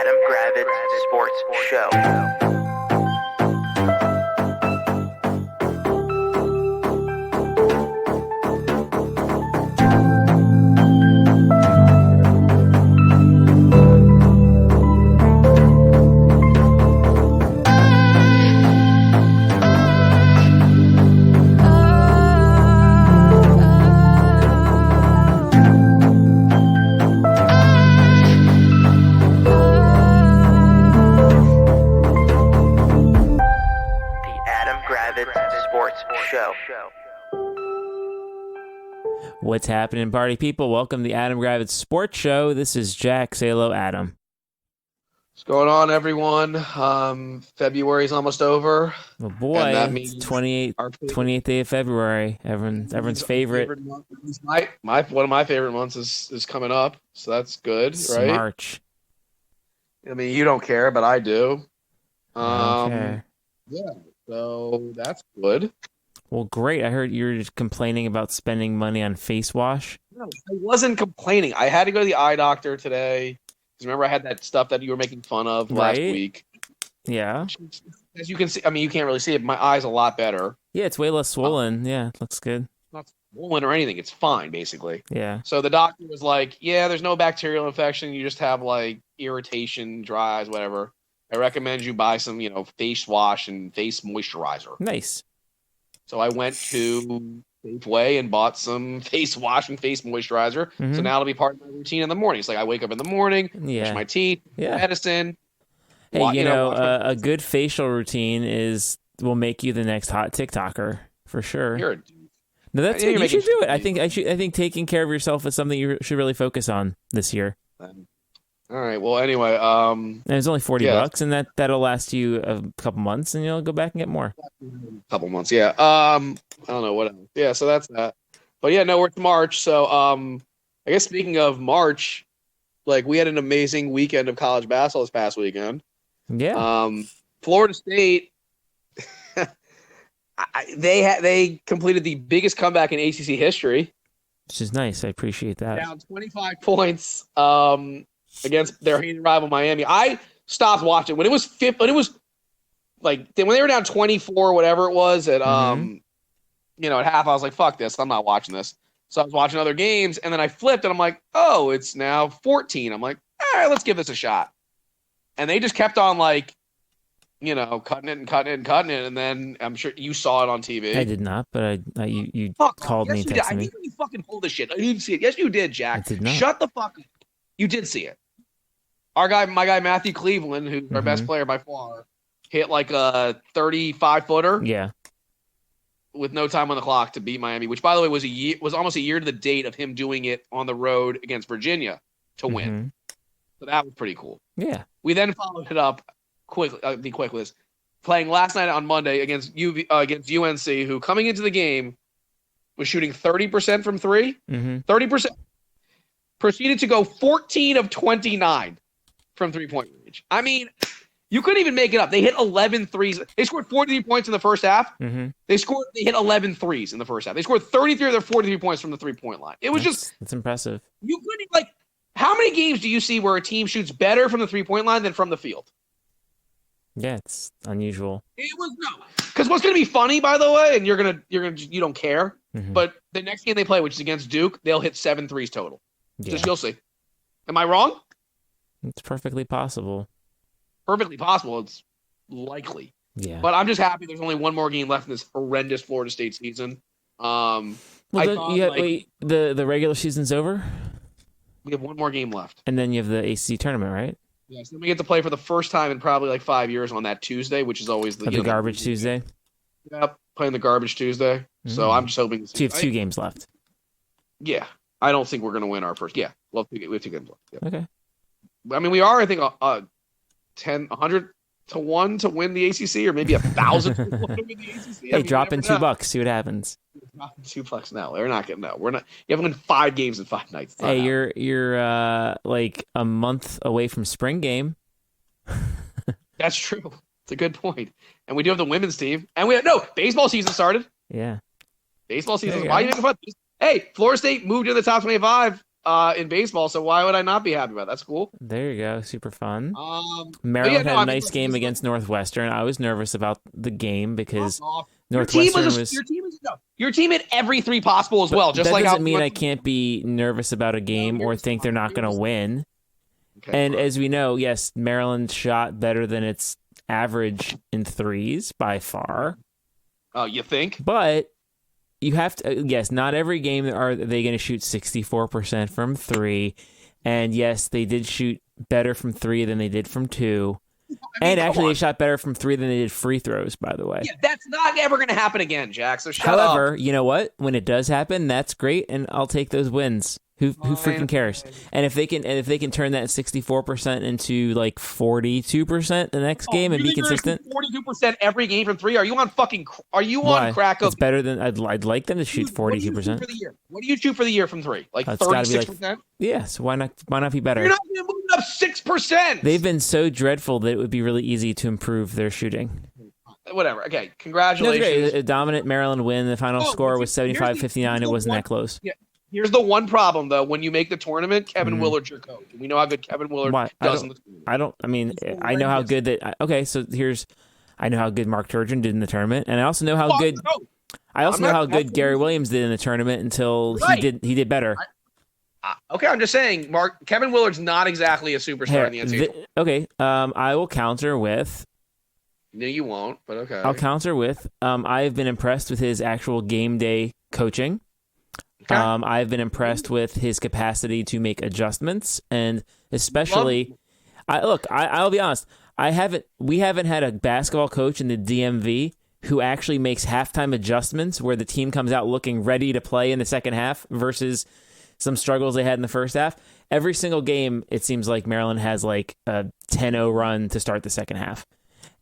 Adam Gravitz Sports Show. Show. What's happening, party people? Welcome to the Adam Gravitz Sports Show. This is Jack. Say hello, Adam. What's going on, everyone? February's almost over. Oh boy, and that it's means 28th day of February. Everyone's favorite. One of my favorite months is coming up, so that's good, It's right? March. I mean, you don't care, but I do. I don't care. Yeah, so that's good. Well, great. I heard you were just complaining about spending money on face wash. No, I wasn't complaining. I had to go to the eye doctor today. Because remember, I had that stuff that you were making fun of last week. Yeah. As you can see, I mean, you can't really see it. But my eye's a lot better. Yeah, it's way less swollen. Yeah, it looks good. Not swollen or anything. It's fine, basically. Yeah. So the doctor was like, yeah, there's no bacterial infection. You just have, like, irritation, dry eyes, whatever. I recommend you buy some, face wash and face moisturizer. Nice. So I went to Safeway and bought some face wash and face moisturizer. Mm-hmm. So now it'll be part of my routine in the morning. It's like I wake up in the morning, brush my teeth, medicine. Hey, a good facial routine will make you the next hot TikToker for sure. You're a dude. No, that's good. You should do it. I think taking care of yourself is something you should really focus on this year. All right. Well, anyway, and it's only $40, and that'll last you a couple months, and you'll go back and get more. A couple months, yeah. I don't know what else. Yeah, so that's that. But yeah, no, we're to March. So, I guess speaking of March, like we had an amazing weekend of college basketball this past weekend. Yeah. Florida State, they completed the biggest comeback in ACC history, which is nice. I appreciate that. Down 25 points. Against their hated rival Miami. I stopped watching when it was when they were down 24, whatever it was at at half. I was like, fuck this, I'm not watching this. So I was watching other games, and then I flipped, and I'm like, oh, it's now 14. I'm like, all right, let's give this a shot. And they just kept on cutting it, and then I'm sure you saw it on TV. I did not, but you called me. Yes, you did. I need you fucking hold this shit. I didn't see it. Yes, you did, Jack. I did not. Shut the fuck up. You did see it. My guy Matthew Cleveland, who's our best player by far, hit like a 35-footer. Yeah. With no time on the clock to beat Miami, which by the way was almost a year to the date of him doing it on the road against Virginia to win. So that was pretty cool. Yeah. We then followed it up quickly. Be quick with this. Playing last night on Monday against UNC, who coming into the game was shooting 30% from three. 30%. Proceeded to go 14 of 29 from three-point range. I mean, you couldn't even make it up. They hit 11 threes. They scored 43 points in the first half. They hit 11 threes in the first half. They scored 33 of their 43 points from the three-point line. It was that's impressive. You couldn't how many games do you see where a team shoots better from the three-point line than from the field? Yeah, it's unusual. It was because what's going to be funny, by the way, and you don't care, but the next game they play, which is against Duke, they'll hit 7 threes total. Yeah. Just you'll see. Am I wrong? It's perfectly possible. Perfectly possible. It's likely. Yeah. But I'm just happy there's only one more game left in this horrendous Florida State season. The regular season's over? We have one more game left. And then you have the ACC tournament, right? Yes. Then we get to play for the first time in probably 5 years on that Tuesday, which is always the garbage Tuesday? Yep. Playing the garbage Tuesday. So I'm just hoping. So you have 2 games left. Yeah. I don't think we're going to win our first. Yeah. We have 2 games left. Yep. Okay. I mean, we are, I think, 100 to 1 to win the ACC, or maybe 1,000 to 1 to win the ACC. Hey, drop in $2. See what happens. $2 now. They're not getting. No, we're not. You haven't won 5 games in 5 nights. Hey, you're like a month away from spring game. That's true. It's a good point. And we do have the women's team, and baseball season started. Yeah. Baseball season. Why are you making fun? Hey, Florida State moved to the top 25 in baseball, so why would I not be happy about it? That's cool. There you go. Super fun. But Maryland yeah, had no, a nice game against Northwestern. I was nervous about the game because your team Northwestern was your team hit every three possible as well. Just that like doesn't mean I can't be nervous about a game or think they're not going to win. Okay, and as we know, yes, Maryland shot better than its average in threes by far. Oh, you think? But you have to, yes, not every game are they going to shoot 64% from three. And yes, they did shoot better from three than they did from two. And actually, they shot better from three than they did free throws, by the way. Yeah, that's not ever going to happen again, Jack. So However, you know what? When it does happen, that's great, and I'll take those wins. Who freaking cares? And if they can turn that 64% into like 42% the next game and be consistent, 42% every game from three. Are you on crack? It's better than I'd like them to shoot 42%. What do you shoot for the year from three? Like 36%? Yes. Why not be better? You're not even moving up 6%. They've been so dreadful that it would be really easy to improve their shooting. Whatever. Okay, congratulations. A dominant Maryland win. The final score was 75-59. It wasn't that close. Yeah. Here's the one problem, though. When you make the tournament, Kevin Willard's your coach. We know how good Kevin Willard does in the tournament. I know how good that. Okay, so I know how good Mark Turgeon did in the tournament, and I also know how good. I also know how good Gary Williams did in the tournament until he did better. Okay, I'm just saying, Kevin Willard's not exactly a superstar in the NCAA. Okay, I will counter with. No, you won't. But okay, I'll counter with. I've been impressed with his actual game day coaching. Okay. I've been impressed with his capacity to make adjustments, and especially, I'll be honest. We haven't had a basketball coach in the DMV who actually makes halftime adjustments where the team comes out looking ready to play in the second half versus some struggles they had in the first half. Every single game, it seems like Maryland has like a 10-0 run to start the second half.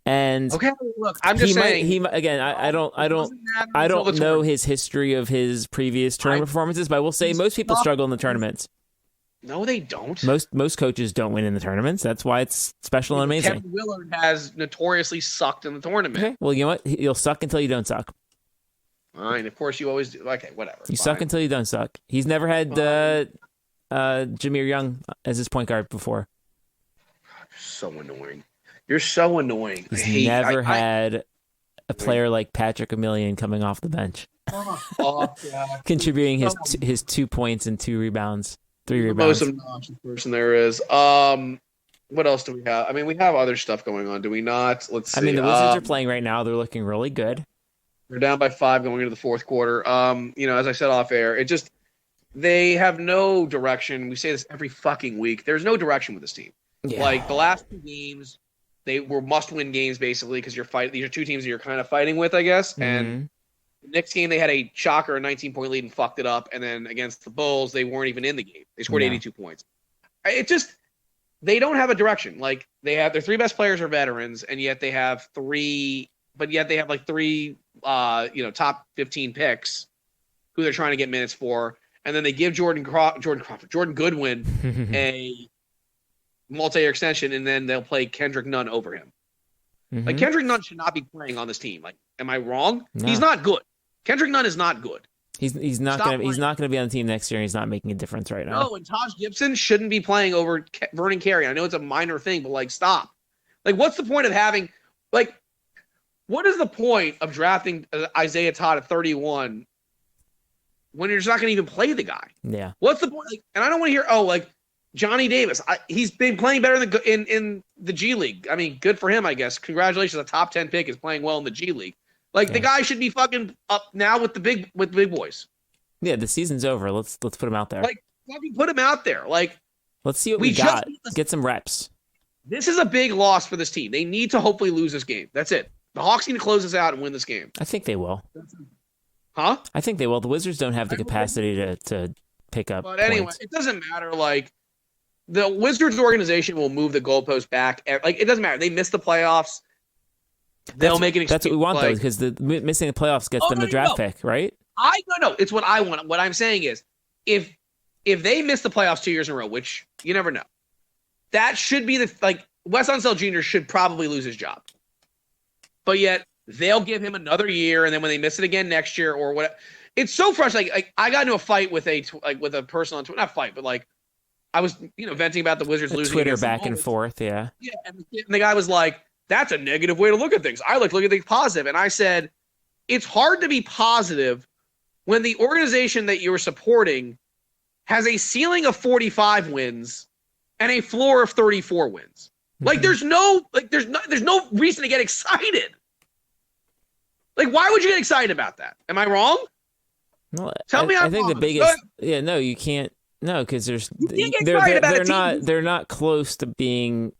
And okay, look, I'm just saying. I don't know his history of his previous tournament performances, but I will say most people struggle in the tournaments. No, they don't. Most coaches don't win in the tournaments. That's why it's special and amazing. Kevin Willard has notoriously sucked in the tournament. Okay, well, you know what? You'll suck until you don't suck. All right, of course you always do. Okay, whatever. You suck until you don't suck. He's never had Jameer Young as his point guard before. So annoying. You're so annoying. He's never had a player like Patrick Emilian coming off the bench, contributing his 2 points and 2 rebounds, 3 rebounds. The most obnoxious person there is. What else do we have? I mean, we have other stuff going on, do we not? Let's see. I mean, the Wizards are playing right now. They're looking really good. They're down by 5 going into the fourth quarter. As I said off air, they have no direction. We say this every fucking week. There's no direction with this team. Yeah. Like the last 2 games. They were must-win games, basically, because these are 2 teams that you're kind of fighting with, I guess. Mm-hmm. And the next game, they had a shocker, a 19-point lead, and fucked it up. And then against the Bulls, they weren't even in the game. They scored 82 points. They don't have a direction. Like, their 3 best players are veterans, and yet they have 3 top 15 picks who they're trying to get minutes for. And then they give Jordan Goodwin a multi-year extension, and then they'll play Kendrick Nunn over him. Mm-hmm. Like, Kendrick Nunn should not be playing on this team. Like, am I wrong? No. He's not good. Kendrick Nunn is not good. He's not gonna be on the team next year. And he's not making a difference right now. No, and Taj Gibson shouldn't be playing over Vernon Carey. I know it's a minor thing, but like, stop. Like, what's the point of having? Like, what is the point of drafting Isaiah Todd at 31 when you're just not going to even play the guy? Yeah. What's the point? Like, and I don't want to hear Johnny Davis. He's been playing better in the G League. I mean, good for him, I guess. Congratulations, a top 10 pick is playing well in the G League. Like, the guy should be fucking up now with the big boys. Yeah, the season's over. Let's put him out there. Like, fucking put him out there. Like, let's see what we got. Get some reps. This is a big loss for this team. They need to hopefully lose this game. That's it. The Hawks need to close this out and win this game. I think they will. Huh? I think they will. The Wizards don't have the capacity to pick up. But anyway, it doesn't matter. Like, the Wizards organization will move the goalpost back. Like, it doesn't matter. They missed the playoffs. They'll make an excuse. That's what we want, though, because the missing the playoffs gets them the draft pick, right? No. It's what I want. What I'm saying is, if they miss the playoffs 2 years in a row, which you never know, that should be Wes Unseld Jr. should probably lose his job. But yet they'll give him another year, and then when they miss it again next year or what, it's so frustrating. Like I got into a fight with with a person on Twitter, not fight, but like I was venting about the Wizards losing. Twitter against back the and Bulls. forth, yeah. Yeah, and the guy was like, "That's a negative way to look at things. I like looking at things positive." And I said, "It's hard to be positive when the organization that you're supporting has a ceiling of 45 wins and a floor of 34 wins. Like there's no reason to get excited. Like why would you get excited about that? Am I wrong? Well, Tell me I think the biggest no, you can't because they're not close to being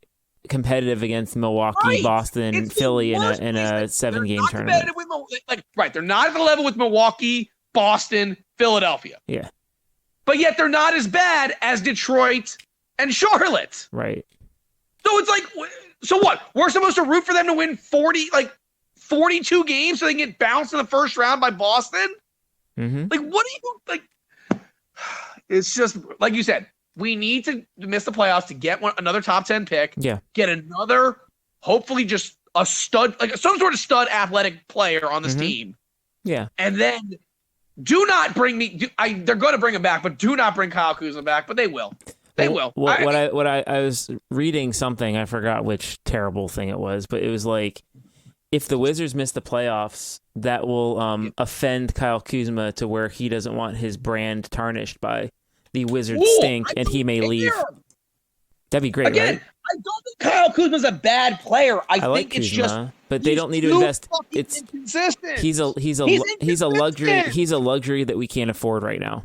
competitive against Milwaukee, Right. Boston, It's Philly in worst a they're 7-game not tournament. competitive with they're not at the level with Milwaukee, Boston, Philadelphia. Yeah. But yet they're not as bad as Detroit and Charlotte. Right. So it's like, so what? We're supposed to root for them to win 42 games so they can get bounced in the first round by Boston? Mm-hmm. Like, what do you like? It's just like you said. We need to miss the playoffs to get another top 10 pick. Yeah. Get another, hopefully, just a stud, like some sort of stud athletic player on this team. Yeah. And then do not bring me. They're going to bring him back, but do not bring Kyle Kuzma back. But they will. They will. I was reading something, I forgot which terrible thing it was, but it was like, if the Wizards miss the playoffs, that will offend Kyle Kuzma to where he doesn't want his brand tarnished by the Wizards stink, and he may leave. That'd be great, Again, right? I don't think Kyle Kuzma's a bad player. I like think it's Kuzma, just, but they don't need to invest. It's inconsistent. he's a luxury. He's a luxury that we can't afford right now.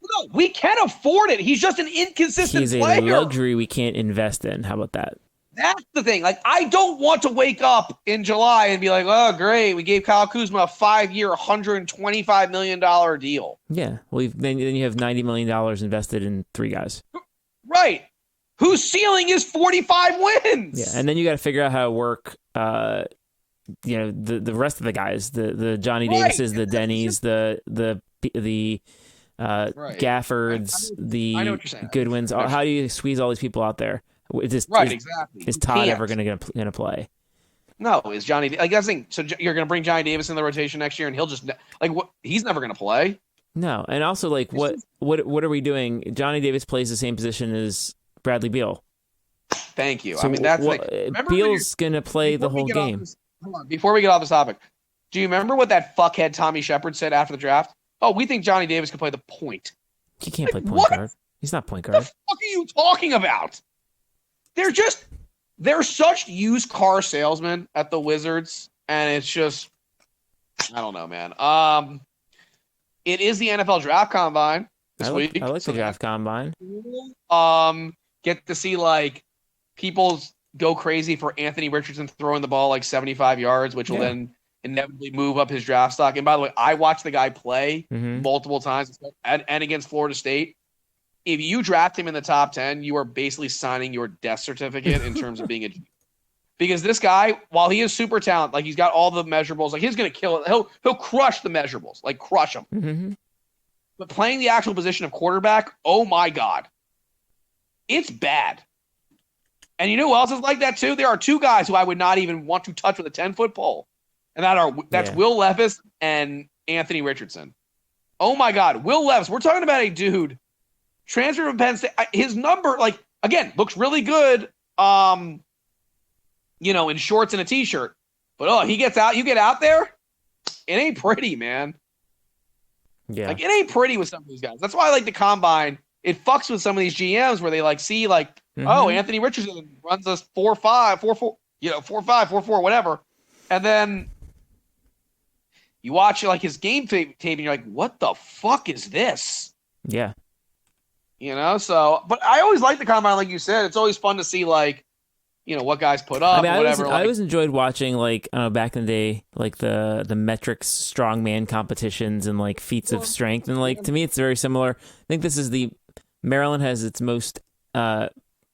No, we can afford it. He's just an inconsistent He's player. a luxury we can't invest in. How about that? That's the thing. Like, I don't want to wake up in July and be like, oh, great, we gave Kyle Kuzma a 5-year, $125 million deal. Yeah. Well, then you have $90 million invested in 3 guys. Right. Whose ceiling is 45 wins. Yeah, and then you got to figure out how to work. The rest of the guys, the Johnny Davises, the Denny's, the Gaffords, the Goodwins. How do you squeeze all these people out there? Exactly. Is Todd ever going to play? No, is Johnny? Like that's the thing. So you're going to bring Johnny Davis in the rotation next year, and he'll just he's never going to play. No, and also what are we doing? Johnny Davis plays the same position as Bradley Beal. Thank you. So I mean, that's Beal's going to play the whole game. Hold on, before we get off this topic, do you remember what that fuckhead Tommy Shepard said after the draft? Oh, we think Johnny Davis can play the point. He can't play point guard. He's not point guard. What the fuck are you talking about? They're such used car salesmen at the Wizards, and it's just, I don't know, man. It is the NFL Draft Combine this week. I like the Draft Combine. Get to see people go crazy for Anthony Richardson throwing the ball 75 yards, which will then inevitably move up his draft stock. And by the way, I watched the guy play multiple times and against Florida State. If you draft him in the top 10, you are basically signing your death certificate in terms of being because this guy, while he is super talented, he's got all the measurables, he's going to kill it. He'll crush the measurables, crush them. Mm-hmm. But playing the actual position of quarterback, oh my God, it's bad. And you know who else is like that too? There are 2 guys who I would not even want to touch with a 10-foot pole, and that's Will Levis and Anthony Richardson. Oh my God, Will Levis. We're talking about a dude. Transfer from Penn State. His number, again, looks really good, in shorts and a T-shirt. But, he gets out. You get out there, it ain't pretty, man. Yeah. It ain't pretty with some of these guys. That's why I like the Combine. It fucks with some of these GMs where they, see, oh, Anthony Richardson runs us 4.5, 4.4, 4.5, 4.4, whatever. And then you watch, his game tape, and you're like, what the fuck is this? Yeah. But I always like the Combine, like you said. It's always fun to see, what guys put up, whatever. I always enjoyed watching, back in the day, the metrics strongman competitions and, feats of strength. And, to me, it's very similar. I think this is Maryland has its most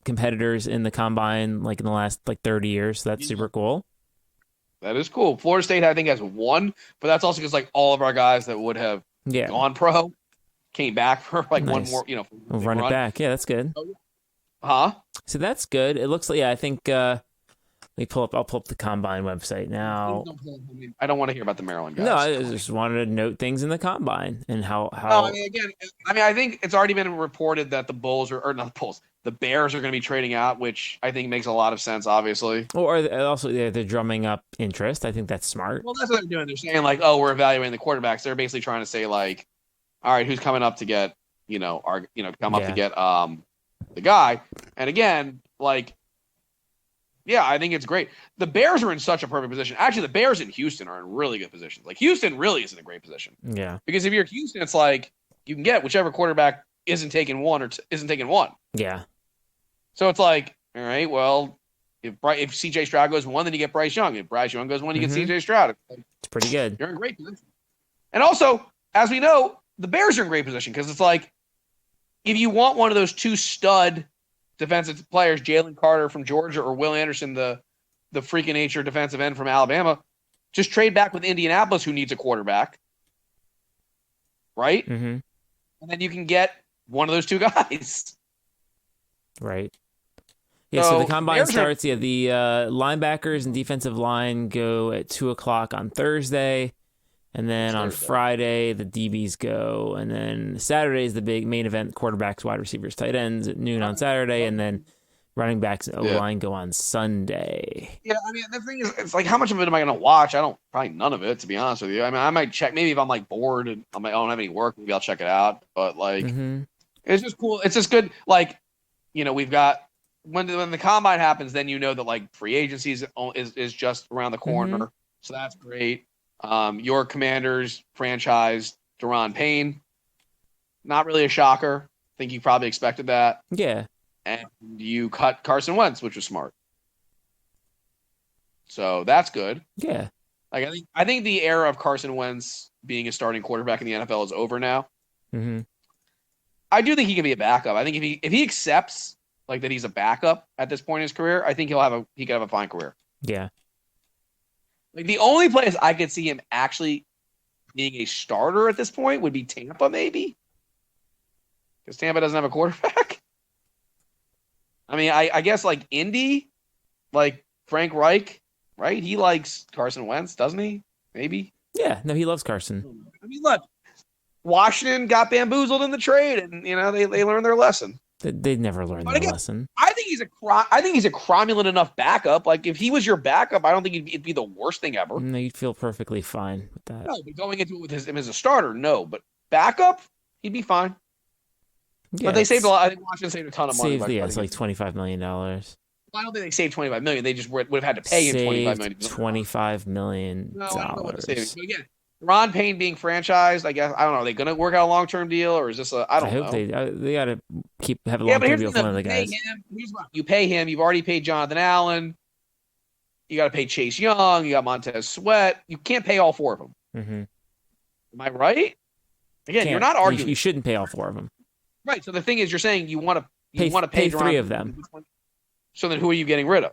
competitors in the Combine, in the last, 30 years. So that's super cool. That is cool. Florida State, I think, has 1, but that's also because, all of our guys that would have gone pro came back for nice. One more, run it back. Yeah, that's good. Huh? So that's good. It looks like, I think I'll pull up the combine website now. I don't want to hear about the Maryland guys. No, I just wanted to note things in the combine and how. No, I think it's already been reported that the Bulls or not the Bulls, the Bears are going to be trading out, which I think makes a lot of sense, obviously. Or also they're drumming up interest. I think that's smart. Well, that's what they're doing. They're saying like, oh, we're evaluating the quarterbacks. They're basically trying to say like, all right, who's coming up to get to get the guy. And again, like, yeah, I think it's great. The Bears are in such a perfect position. Actually, the Bears in Houston are in really good positions. Like Houston really is in a great position. Yeah. Because if you're Houston, it's like you can get whichever quarterback isn't taking one isn't taking one. Yeah. So it's like, all right, well, if C.J. Stroud goes one, then you get Bryce Young. If Bryce Young goes one, you get C.J. Stroud. It's pretty good. You're in great position. And also, as we know, the Bears are in great position because it's like if you want one of those two stud defensive players, Jalen Carter from Georgia or Will Anderson, the freaking nature defensive end from Alabama, just trade back with Indianapolis, who needs a quarterback, right? Mm-hmm. And then you can get one of those two guys. Right. Yeah, so the combine starts. The linebackers and defensive line go at 2:00 on Thursday. And then on Friday, the DBs go. And then Saturday is the big main event, quarterbacks, wide receivers, tight ends at noon on Saturday. And then running backs and O-line go on Sunday. Yeah, I mean, the thing is, it's like, how much of it am I going to watch? Probably none of it, to be honest with you. I mean, I might check. Maybe if I'm like bored and I don't have any work, maybe I'll check it out. But like, It's just cool. It's just good. Like, we've got when the combine happens, then you know that like free agency is just around the corner. So that's great. Your Commanders franchise, Deron Payne, not really a shocker. I think you probably expected that. Yeah. And you cut Carson Wentz, which was smart. So that's good. Yeah. Like I think the era of Carson Wentz being a starting quarterback in the NFL is over now. Mm-hmm. I do think he can be a backup. I think if he accepts like that he's a backup at this point in his career, I think he could have a fine career. Yeah. Like the only place I could see him actually being a starter at this point would be Tampa, maybe, because Tampa doesn't have a quarterback. I mean, I guess like Indy, like Frank Reich, right? He likes Carson Wentz, doesn't he? Maybe. Yeah. No, he loves Carson. I mean, look, Washington got bamboozled in the trade, and they learned their lesson. They'd never learned their lesson. I think he's a cromulent enough backup. Like if he was your backup, I don't think it'd be the worst thing ever. No, you'd feel perfectly fine with that. No, but going into it with him as a starter, no. But backup, he'd be fine. Yeah, but they saved a lot. I think Washington saved a ton of money. It's like $25 million. I don't think they saved $25 million. They just would have had to pay him $25 million. $25 million. No, I don't know what the savings. But again, Ron Payne being franchised, I guess, I don't know. Are they going to work out a long-term deal, or is this I don't know. I hope they got to have a long-term deal for one of the guys. You pay him. You've already paid Jonathan Allen. You got to pay Chase Young. You got Montez Sweat. You can't pay all four of them. Mm-hmm. Am I right? Again, you're not arguing. You shouldn't pay all four of them. Right. So the thing is, you're saying you want to pay three of them. So then, who are you getting rid of?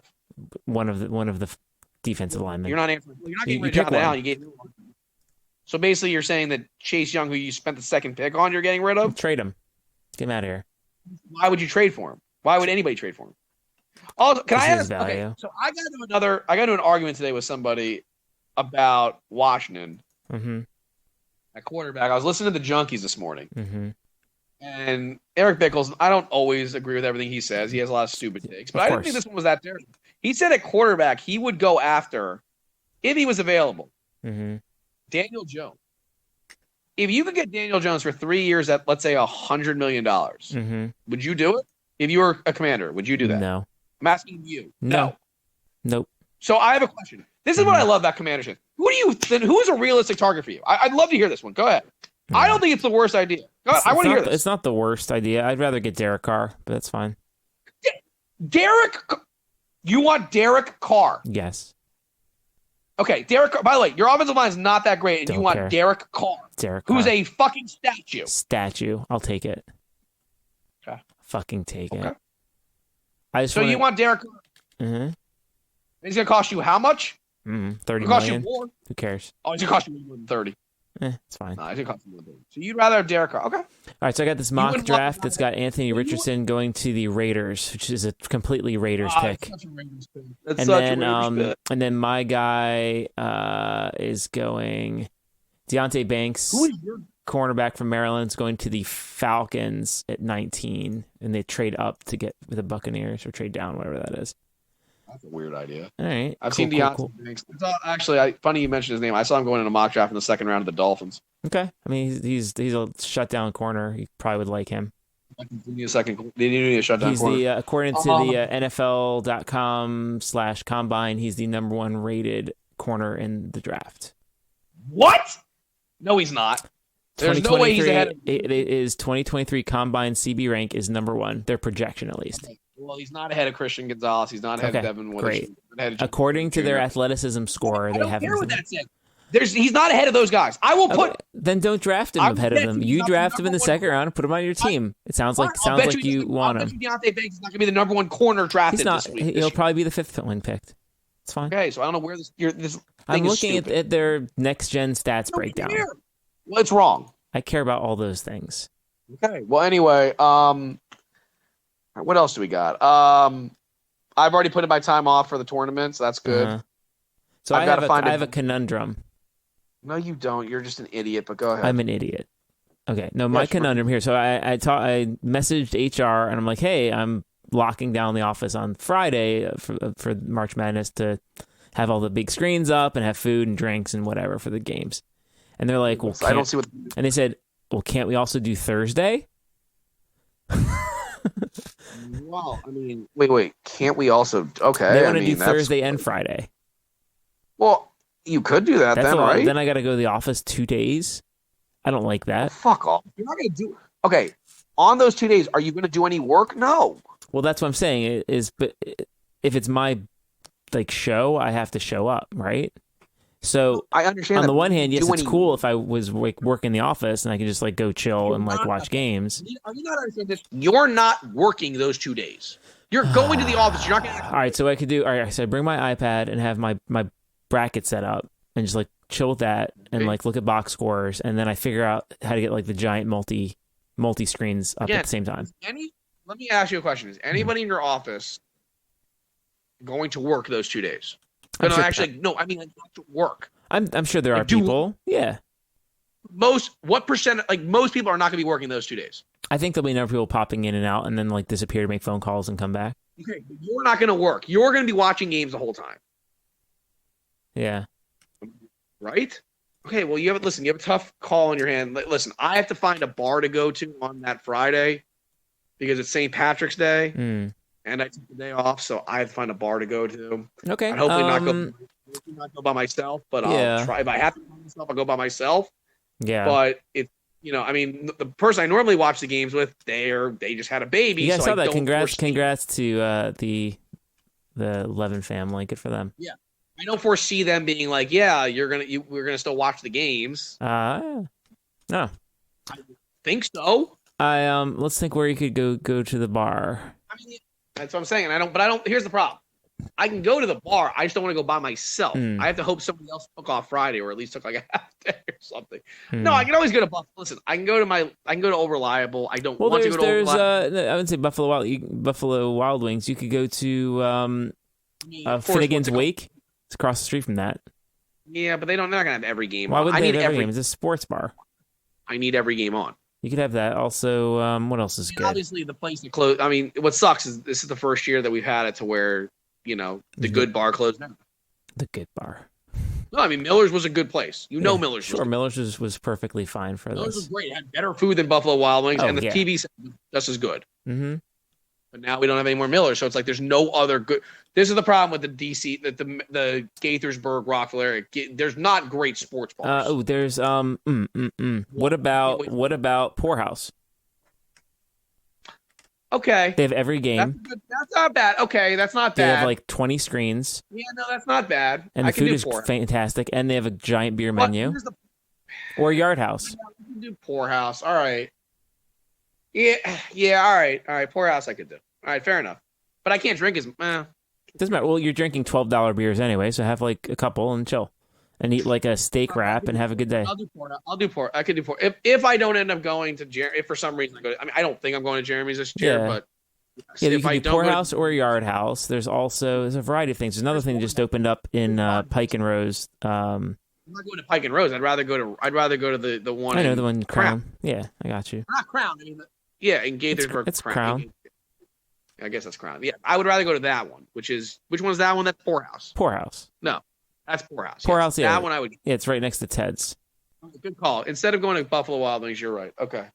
One of the defensive linemen. You're not answering. You're not getting rid of Jonathan Allen. You gave him one. So basically, you're saying that Chase Young, who you spent the second pick on, you're getting rid of? Trade him. Get him out of here. Why would you trade for him? Why would anybody trade for him? Also, can I ask? Value. Okay, so I got into an argument today with somebody about Washington at quarterback. I was listening to the Junkies this morning, and Eric Bickles. I don't always agree with everything he says. He has a lot of stupid takes, but I didn't think this one was that terrible. He said at quarterback he would go after, if he was available, Daniel Jones. If you could get Daniel Jones for 3 years at, let's say, $100 million, would you do it? If you were a commander, would you do that? No. I'm asking you. No. Nope. So I have a question. This is what I love about commanders. Who is a realistic target for you? I'd love to hear this one. Go ahead. I don't think it's the worst idea. Go ahead. I want to hear this. It's not the worst idea. I'd rather get Derek Carr, but that's fine. You want Derek Carr? Yes. Okay, Derek Carr. By the way, your offensive line is not that great, and you want Derek Carr. Who's a fucking statue. I'll take it. Okay. Fucking take it. You want Derek Carr? Mm-hmm. He's going to cost you how much? $30 cost million. You more. Who cares? Oh, he's going to cost you more than 30. It's fine. No, I think Hudson would be. So you'd rather have Derek Carr? Okay. All right, so I got this mock wouldn't draft want- that's got Anthony Richardson going to the Raiders, which is a completely Raiders pick. That's such a Raiders pick. That's such a Raiders pick. And then my guy is going Deontay Banks, Who is your cornerback from Maryland, is going to the Falcons at 19, and they trade up to get the Buccaneers or trade down, whatever that is. That's a weird idea. All right, I've seen Deontay Banks. Actually, funny you mentioned his name. I saw him going in a mock draft in the second round of the Dolphins. Okay, I mean he's a shutdown corner. You probably would like him. They need a shutdown corner. He's according to the NFL.com/combine, he's the number 1 rated corner in the draft. What? No, he's not. There's no way he's ahead. It is 2023 combine CB rank is number 1. Their projection at least. Okay. Well, he's not ahead of Christian Gonzalez. He's not ahead of Devin Witherspoon. Great. According to their athleticism score, I they have. I don't care what that says. He's not ahead of those guys. I will put. Then don't draft him ahead of them. You draft him in the second round and put him on your team. It sounds like you want him. Deontay Banks is not going to be the number 1 corner drafted He's not. this week. He'll probably be the 5th one picked. It's fine. Okay, so I don't know where this. I'm looking at their next gen stats breakdown. Well, it's wrong. I care about all those things. Okay. Well, anyway, what else do we got? I've already put in my time off for the tournament, so that's good. Uh-huh. So I have a conundrum. No, you don't. You're just an idiot. But go ahead. I'm an idiot. Okay. No, my conundrum here. So I messaged HR and I'm like, hey, I'm locking down the office on Friday for March Madness to have all the big screens up and have food and drinks and whatever for the games. And they're like, well, I don't see what. And they said, well, can't we also do Thursday? Well, I mean, wait. Can't we also? Okay. They want to do Thursday and Friday. Well, you could do that then, right? Then I got to go to the office 2 days. I don't like that. Fuck off. You're not going to do. Okay. On those 2 days, are you going to do any work? No. Well, that's what I'm saying. But if it's my show, I have to show up, right? So I understand. On the one hand, yes, it's cool if I was working in the office and I could just go chill and watch games. Are you not understanding this? You're not working those 2 days. You're going to the office. You're not going to. All right, so I could do. All right, so I bring my iPad and have my bracket set up and just chill with that and look at box scores, and then I figure out how to get the giant multi screens up at the same time. Let me ask you a question: is anybody in your office going to work those 2 days? No, I mean to work. I'm sure there are people. Yeah. What percent? Most people are not going to be working those 2 days. I think there'll be enough people popping in and out, and then disappear to make phone calls and come back. Okay, but you're not going to work. You're going to be watching games the whole time. Yeah. Right? Okay, well, you have a tough call in your hand. Listen, I have to find a bar to go to on that Friday because it's St. Patrick's Day, and I took the day off, so I have to find a bar to go to. Okay. I'd hopefully not go by myself, but I'll try. If I have to go by myself, I'll go by myself. Yeah. But I mean, the person I normally watch the games with, they just had a baby. Yeah, so I saw that. Congrats to the Levin family. Good for them. Yeah. I don't foresee them being like, yeah, we're gonna still watch the games. No. I think so. Let's think where you could go to the bar. I mean, that's what I'm saying. I don't. Here's the problem. I can go to the bar. I just don't want to go by myself. I have to hope somebody else took off Friday, or at least took a half day or something. No, I can always go to Buffalo. Listen, I can go to Old Reliable. I don't want to go to Old Reliable. I wouldn't say Buffalo Wild Wings. You could go to Finnegan's Wake. It's across the street from that. Yeah, but they're not gonna have every game. Why on. would they have every game? It's a sports bar. I need every game on. You could have that. Also, what else is good? Obviously, the place that closed. I mean, what sucks is this is the first year that we've had it to where the good bar closed down. The good bar. No, I mean Miller's was a good place. Miller's. Sure, Miller's was perfectly fine for Miller's this. was great. It had better food than Buffalo Wild Wings, and the TV set was just as good. Mm-hmm. But now we don't have any more Miller, so it's there's no other good. This is the problem with the DC, the Gaithersburg, Rockville area. There's not great sports bars. There's What about Poorhouse? Okay, they have every game. That's not bad. Okay, that's not bad. They have 20 screens. Yeah, no, that's not bad. And the food is fantastic, and they have a giant beer menu. Or Yard House. Yeah, we can do Poorhouse. All right. Yeah. All right. Poorhouse, I could do. All right, fair enough. But I can't drink as. Doesn't matter. Well, you're drinking $12 beers anyway, so have a couple and chill. and eat like a steak wrap and have a good day. I'll do pork. I could do pork if I don't end up going to if for some reason I go. I mean, I don't think I'm going to Jeremy's this year, Yeah. but Yeah, you if can I do don't poorhouse or yard house. There's a variety of things. There's another thing that just opened up in Pike and Rose. I'm not going to Pike and Rose. I'd rather go to the one. I know in the one Crown. Yeah, I got you. Not Crown. I mean, yeah, in Gaithersburg. It's Crown. I guess that's Crown. Yeah, I would rather go to that one. Which one's that one? That's Poorhouse. Poorhouse. No, that's Poorhouse. Poorhouse. Yeah, that one I would. Yeah, it's right next to Ted's. Good call. Instead of going to Buffalo Wild Wings, you're right. Okay.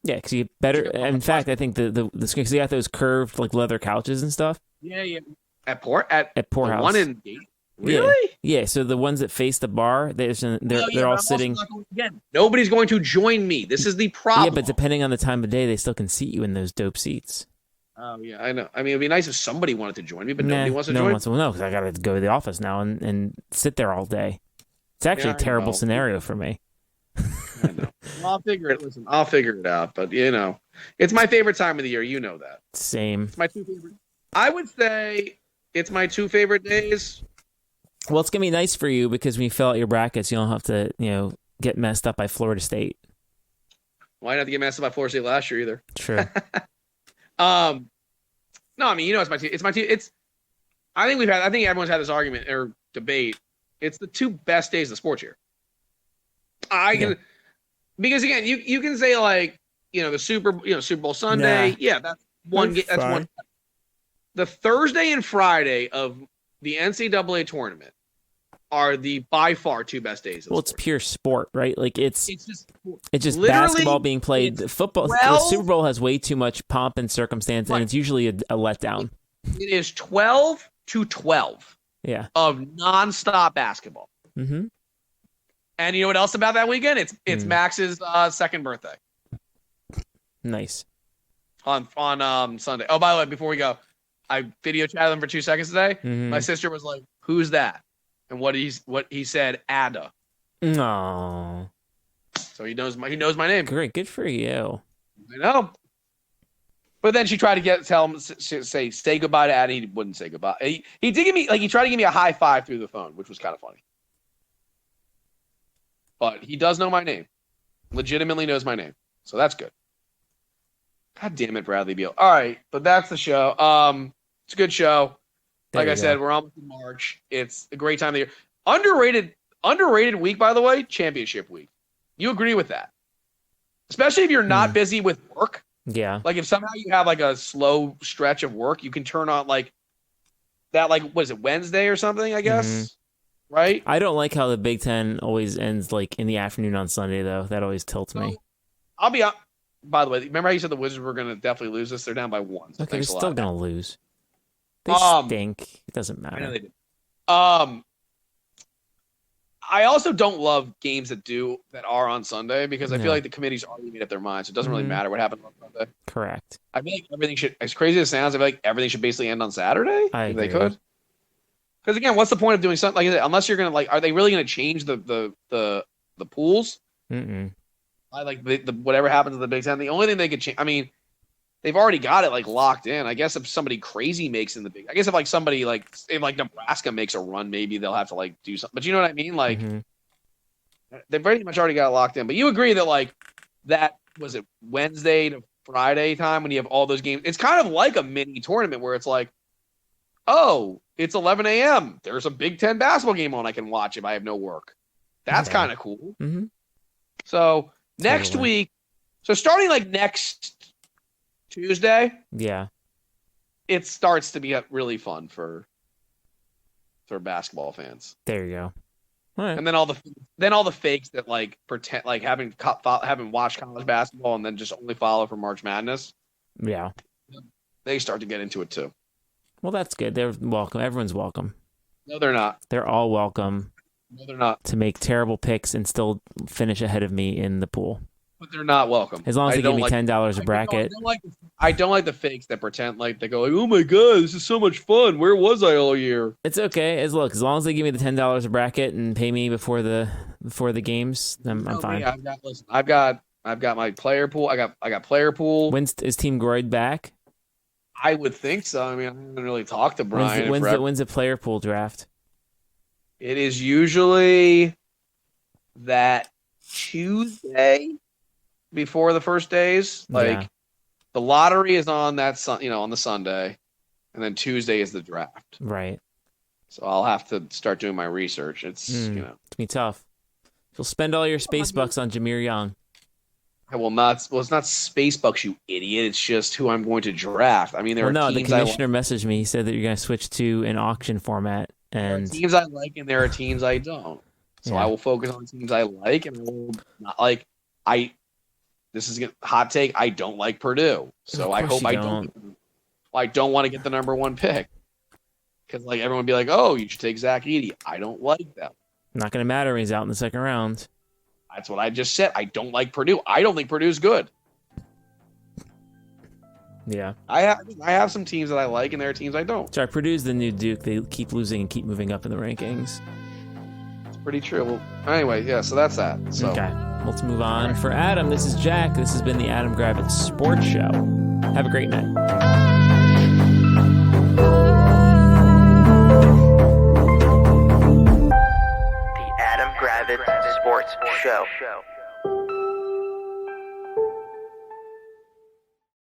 Yeah, because you get better. In fact, I think the because they got those curved like leather couches and stuff. Yeah. At Poorhouse. The one in Gate. Really? Yeah. So the ones that face the bar, they're all sitting. Again, nobody's going to join me. This is the problem. Yeah, but depending on the time of day, they still can seat you in those dope seats. Oh yeah, I know. I mean, it'd be nice if somebody wanted to join me, but nobody wants to join. No, because I got to go to the office now and sit there all day. It's actually a terrible scenario for me. I know. Well, I'll figure it out. But it's my favorite time of the year. You know that. Same. It's my two favorite. I would say it's my two favorite days. Well, it's gonna be nice for you because when you fill out your brackets, you don't have to, get messed up by Florida State. Well, I didn't have to get messed up by Florida State last year either. True. No, I mean, it's my team. It's my team. I think everyone's had this argument or debate. It's the two best days of sports year. Because again, you can say like, the Super Bowl Sunday. Nah. Yeah, that's one. That's one. The Thursday and Friday of the NCAA tournament are the by far two best days. Well, it's pure sport, right? Like it's just basketball being played. The football, the Super Bowl has way too much pomp and circumstance, and it's usually a letdown. It is 12 to 12. Yeah. Of nonstop basketball. Mm-hmm. And you know what else about that weekend? It's Max's second birthday. Nice. On Sunday. Oh, by the way, before we go, I video chatted him for 2 seconds today. Mm-hmm. My sister was like, "Who's that?" And what he said, Ada. No. So he knows my name. Great, good for you. I know. But then she tried to tell him say goodbye to Ada. He wouldn't say goodbye. He did give me he tried to give me a high five through the phone, which was kind of funny. But he does know my name. Legitimately knows my name. So that's good. God damn it, Bradley Beal. All right, but that's the show. It's a good show. Like I said, we're almost in March. It's a great time of the year. Underrated week, by the way, championship week. You agree with that? Especially if you're not busy with work. Yeah. Like if somehow you have like a slow stretch of work, you can turn on like that, like, what is it, Wednesday or something, I guess? Mm-hmm. Right? I don't like how the Big Ten always ends like in the afternoon on Sunday, though. That always tilts me. I'll be out. By the way, remember how you said the Wizards were going to definitely lose this? They're down by 1. So okay, they're still going to lose. They stink. It doesn't matter. I know they do. I also don't love games that are on Sunday because I feel like the committee's already made up their minds. So it doesn't really matter what happens on Sunday. Correct. I feel like everything should, as crazy as it sounds, I feel like everything should basically end on Saturday. If they could. Because again, what's the point of doing something like that? Unless you're going to are they really going to change the pools? Mm-mm. I like the whatever happens in the Big Ten. The only thing they could change, I mean, they've already got it locked in. I guess if somebody crazy makes in the big, I guess if somebody if Nebraska makes a run, maybe they'll have to do something. But you know what I mean? They've pretty much already got it locked in. But you agree that that was it Wednesday to Friday time when you have all those games. It's kind of like a mini tournament where it's it's 11 a.m. There's a Big Ten basketball game on I can watch if I have no work. That's kind of cool. Mm-hmm. So next week, so starting next Tuesday, it starts to be really fun for basketball fans. There you go. All right. And then all the fakes that pretend haven't watched college basketball and then just only follow for March Madness. Yeah, they start to get into it too. Well, that's good. They're welcome. Everyone's welcome. No, they're not. They're all welcome. No, they're not. To make terrible picks and still finish ahead of me in the pool. But they're not welcome. As long as they give me $10 a bracket. I don't like the fakes that pretend they go oh my god, this is so much fun. Where was I all year? It's okay. As long as they give me the $10 a bracket and pay me before the games, I'm fine. Yeah, I've got my player pool. I got player pool. Is Team Groyd back? I would think so. I mean, I haven't really talked to Brian. When's the player pool draft? It is usually that Tuesday before the first days. Like the lottery is on that on the Sunday, and then Tuesday is the draft. Right. So I'll have to start doing my research. It's It's gonna be tough. You'll spend all your space bucks on Jameer Young. I will not. Well, it's not space bucks, you idiot. It's just who I'm going to draft. I mean, there are the teams commissioner messaged me. He said that you're going to switch to an auction format, and teams I like, and there are teams I don't. So I will focus on teams I like, and I will not like. This is a hot take. I don't like Purdue, so I hope I don't. I don't want to get the number 1 pick because like everyone would be like, "Oh, you should take Zach Edey." I don't like them. Not going to matter when he's out in the second round. That's what I just said. I don't like Purdue. I don't think Purdue's good. Yeah. I have some teams that I like, and there are teams I don't. Sorry, Purdue's the new Duke. They keep losing and keep moving up in the rankings. It's pretty true. Well, anyway, yeah, so that's that. So. Okay. Let's move on. For Adam, this is Jack. This has been the Adam Gravitz Sports Show. Have a great night. The Adam Gravitz Sports Show.